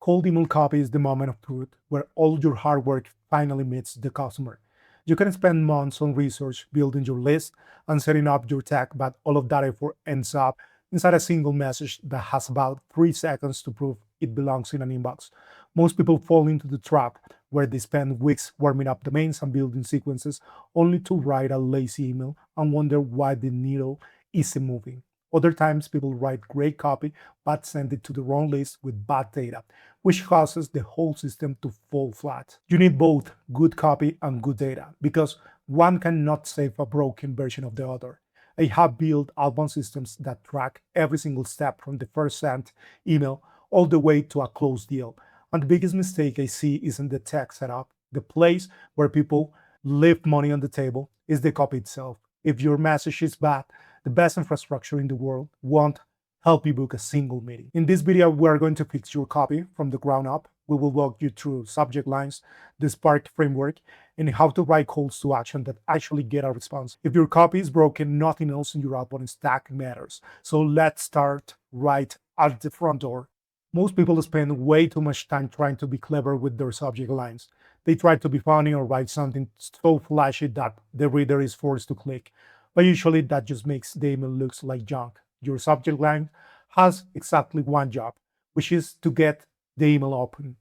cold email copy is the moment of truth where all your hard work finally meets the customer. You can spend months on research, building your list, and setting up your tag, but all of that effort ends up inside a single message that has about 3 seconds to prove it belongs in an inbox. Most people fall into the trap where they spend weeks warming up domains and building sequences only to write a lazy email and wonder why the needle isn't moving. Other times, people write great copy but send it to the wrong list with bad data, which causes the whole system to fall flat. You need both good copy and good data because one cannot save a broken version of the other. I have built outbound systems that track every single step from the first sent email all the way to a closed deal. And the biggest mistake I see isn't the tech setup. The place where people leave money on the table is the copy itself. If your message is bad, the best infrastructure in the world won't help you book a single meeting. In this video, we are going to fix your copy from the ground up. We will walk you through subject lines, the Spark framework, and how to write calls to action that actually get a response. If your copy is broken, nothing else in your outbound stack matters. So let's start right at the front door. Most people spend way too much time trying to be clever with their subject lines. They try to be funny or write something so flashy that the reader is forced to click. But usually that just makes the email look like junk. Your subject line has exactly one job, which is to get the email open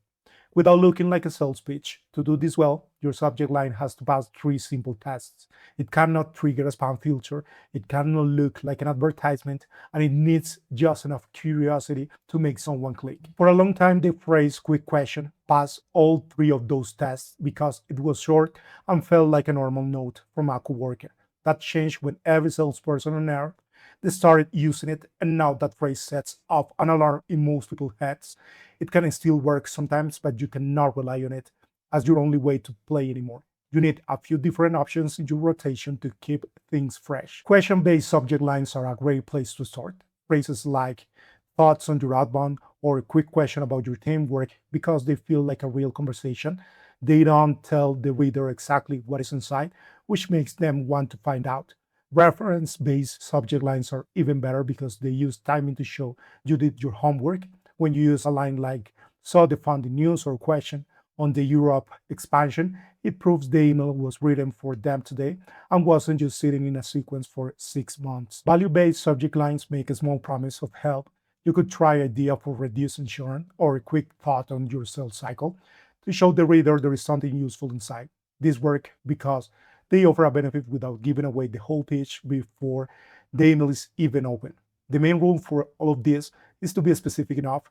without looking like a sales pitch. To do this well, your subject line has to pass 3 simple tests. It cannot trigger a spam filter, it cannot look like an advertisement, and it needs just enough curiosity to make someone click. For a long time, the phrase quick question passed all 3 of those tests because it was short and felt like a normal note from a coworker. That changed when every salesperson on earth they started using it, and now that phrase sets off an alarm in most people's heads. It can still work sometimes, but you cannot rely on it as your only way to play anymore. You need a few different options in your rotation to keep things fresh. Question-based subject lines are a great place to start. Phrases like thoughts on your outbound or a quick question about your team work because they feel like a real conversation. They don't tell the reader exactly what is inside, which makes them want to find out. Reference-based subject lines are even better because they use timing to show you did your homework. When you use a line like saw the funding news or question on the Europe expansion, it proves the email was written for them today and wasn't just sitting in a sequence for 6 months. Value-based subject lines make a small promise of help. You could try idea for reduced insurance or a quick thought on your sales cycle to show the reader there is something useful inside. This works because they offer a benefit without giving away the whole pitch before the email is even open. The main rule for all of this is to be specific enough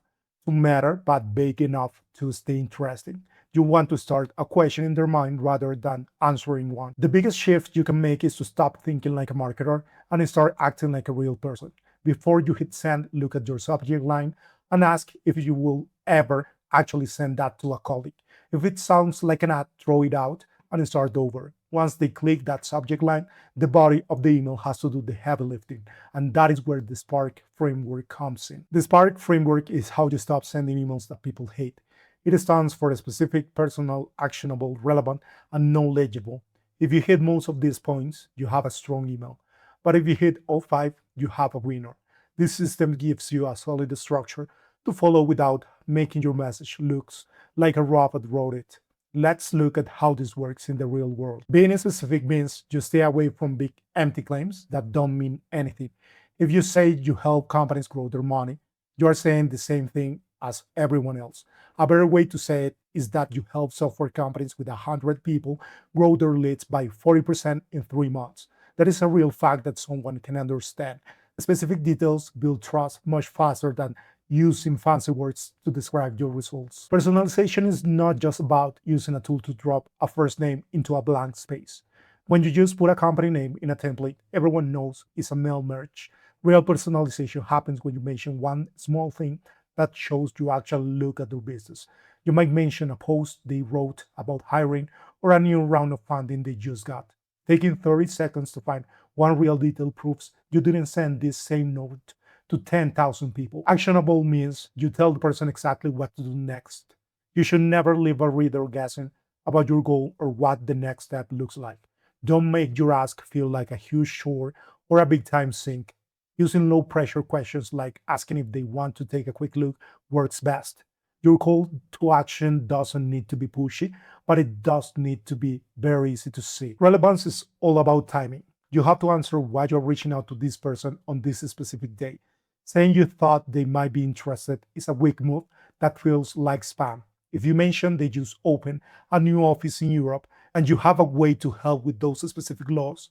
to matter, but vague enough to stay interesting. You want to start a question in their mind rather than answering one. The biggest shift you can make is to stop thinking like a marketer and start acting like a real person. Before you hit send, look at your subject line and ask if you will ever actually send that to a colleague. If it sounds like an ad, throw it out and start over. Once they click that subject line, the body of the email has to do the heavy lifting, and that is where the Spark framework comes in. The Spark framework is how you stop sending emails that people hate. It stands for specific, personal, actionable, relevant, and knowledgeable. If you hit most of these points, you have a strong email. But if you hit all 5, you have a winner. This system gives you a solid structure to follow without making your message look like a robot wrote it. Let's look at how this works in the real world. Being specific means you stay away from big empty claims that don't mean anything. If you say you help companies grow their money, you are saying the same thing as everyone else. A better way to say it is that you help software companies with 100 people grow their leads by 40% in 3 months. That is a real fact that someone can understand. Specific details build trust much faster than using fancy words to describe your results. Personalization is not just about using a tool to drop a first name into a blank space. When you just put a company name in a template, everyone knows it's a mail merge. Real personalization happens when you mention one small thing that shows you actually look at their business. You might mention a post they wrote about hiring or a new round of funding they just got. Taking 30 seconds to find one real detail proves you didn't send this same note to 10,000 people. Actionable means you tell the person exactly what to do next. You should never leave a reader guessing about your goal or what the next step looks like. Don't make your ask feel like a huge chore or a big time sink. Using low pressure questions like asking if they want to take a quick look works best. Your call to action doesn't need to be pushy, but it does need to be very easy to see. Relevance is all about timing. You have to answer why you're reaching out to this person on this specific day. Saying you thought they might be interested is a weak move that feels like spam. If you mention they just opened a new office in Europe and you have a way to help with those specific laws,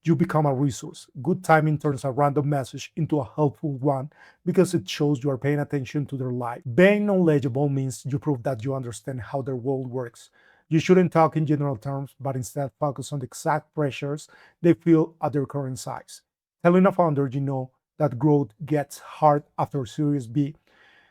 you become a resource. Good timing turns a random message into a helpful one because it shows you are paying attention to their life. Being knowledgeable means you prove that you understand how their world works. You shouldn't talk in general terms, but instead focus on the exact pressures they feel at their current size. Telling a founder you know that growth gets hard after Series B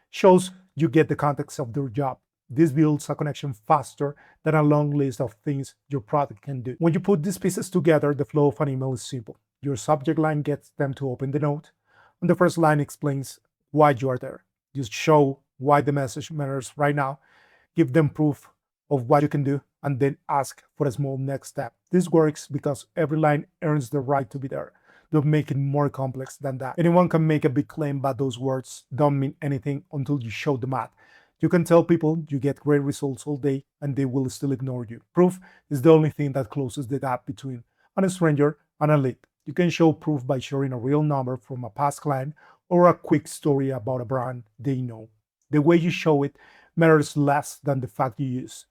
shows you get the context of their job. This builds a connection faster than a long list of things your product can do. When you put these pieces together, the flow of an email is simple. Your subject line gets them to open the note, and the first line explains why you are there. Just show why the message matters right now, give them proof of what you can do, and then ask for a small next step. This works because every line earns the right to be there. Don't make it more complex than that. Anyone can make a big claim, but those words don't mean anything until you show the math. You can tell people you get great results all day and they will still ignore you. Proof is the only thing that closes the gap between a stranger and a lead. You can show proof by sharing a real number from a past client or a quick story about a brand they know. The way you show it matters less than the fact you use.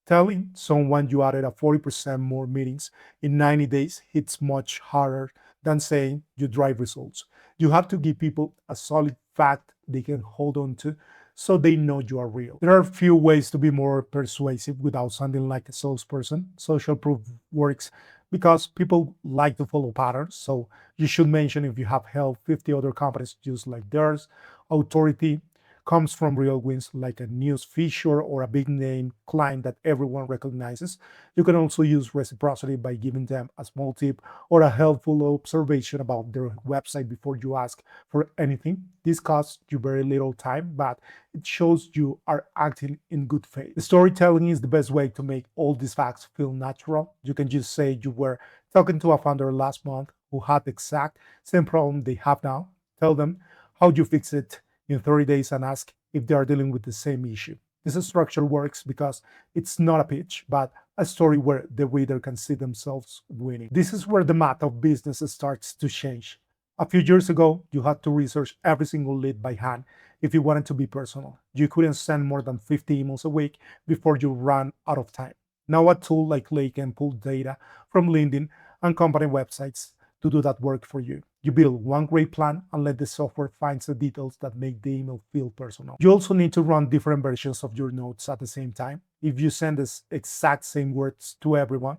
Telling someone you added a 40% more meetings in 90 days hits much harder than saying you drive results. You have to give people a solid fact they can hold on to so they know you are real. There are a few ways to be more persuasive without sounding like a salesperson. Social proof works because people like to follow patterns. So you should mention if you have helped 50 other companies just like theirs. Authority comes from real wins like a news feature or a big name client that everyone recognizes. You can also use reciprocity by giving them a small tip or a helpful observation about their website before you ask for anything. This costs you very little time, but it shows you are acting in good faith. The storytelling is the best way to make all these facts feel natural. You can just say you were talking to a founder last month who had the exact same problem they have now. Tell them how you fix it in 30 days and ask if they are dealing with the same issue. This structure works because it's not a pitch, but a story where the reader can see themselves winning. This is where the math of business starts to change. A few years ago, you had to research every single lead by hand if you wanted to be personal. You couldn't send more than 50 emails a week before you ran out of time. Now, a tool like Clay can pull data from LinkedIn and company websites to do that work for you. You build one great plan and let the software find the details that make the email feel personal. You also need to run different versions of your notes at the same time. If you send the exact same words to everyone,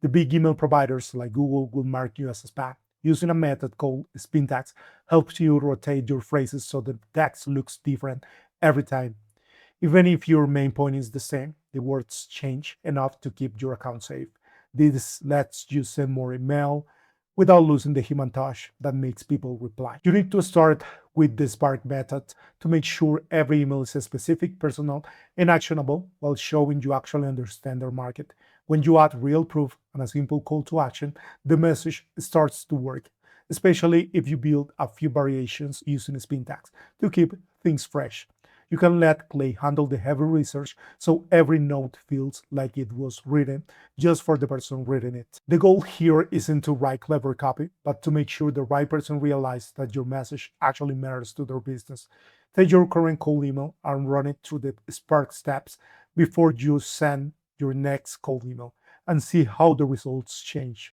the big email providers like Google will mark you as a spam. Using a method called spin tags helps you rotate your phrases so the text looks different every time. Even if your main point is the same, the words change enough to keep your account safe. This lets you send more email without losing the human touch that makes people reply. You need to start with the Spark method to make sure every email is specific, personal, and actionable while showing you actually understand their market. When you add real proof and a simple call to action, the message starts to work, especially if you build a few variations using spin tags to keep things fresh. You can let Clay handle the heavy research so every note feels like it was written just for the person reading it. The goal here isn't to write clever copy, but to make sure the right person realizes that your message actually matters to their business. Take your current cold email and run it through the Spark steps before you send your next cold email and see how the results change.